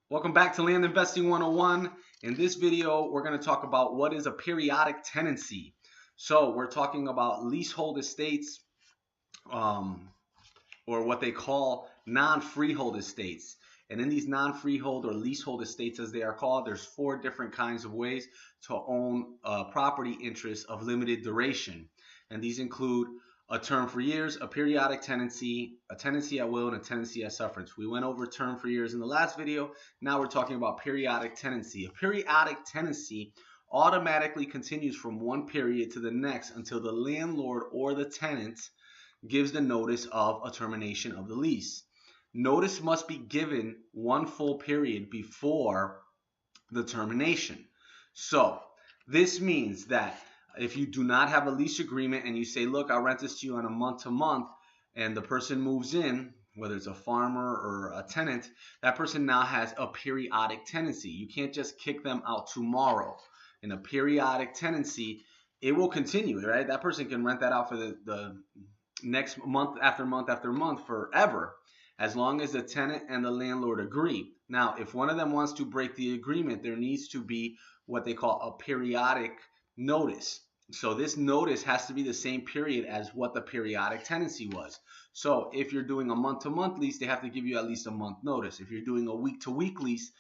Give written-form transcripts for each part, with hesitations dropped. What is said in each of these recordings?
Welcome back to Land Investing 101. In this video, we're going to talk about what is a periodic tenancy. So we're talking about leasehold estates, or what they call non-freehold estates. And in these non-freehold or leasehold estates, as they are called, there's 4 different kinds of ways to own property interests of limited duration. And these include a term for years, a periodic tenancy, a tenancy at will, and a tenancy at sufferance. We went over term for years in the last video. Now we're talking about periodic tenancy. A periodic tenancy automatically continues from one period to the next until the landlord or the tenant gives the notice of a termination of the lease. Notice must be given one full period before the termination. So this means that if you do not have a lease agreement and you say, look, I'll rent this to you on a month-to-month, and the person moves in, whether it's a farmer or a tenant, that person now has a periodic tenancy. You can't just kick them out tomorrow. In a periodic tenancy, it will continue, right? That person can rent that out for the next month after month after month forever, as long as the tenant and the landlord agree. Now, if one of them wants to break the agreement, there needs to be what they call a periodic notice. So this notice has to be the same period as what the periodic tenancy was. So if you're doing a month-to-month lease, they have to give you at least a month notice. If you're doing a week-to-week lease,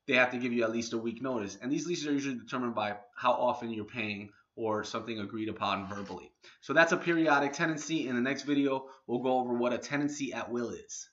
they have to give you at least a week notice. And these leases are usually determined by how often you're paying or something agreed upon verbally. So that's a periodic tenancy. In the next video, we'll go over what a tenancy at will is.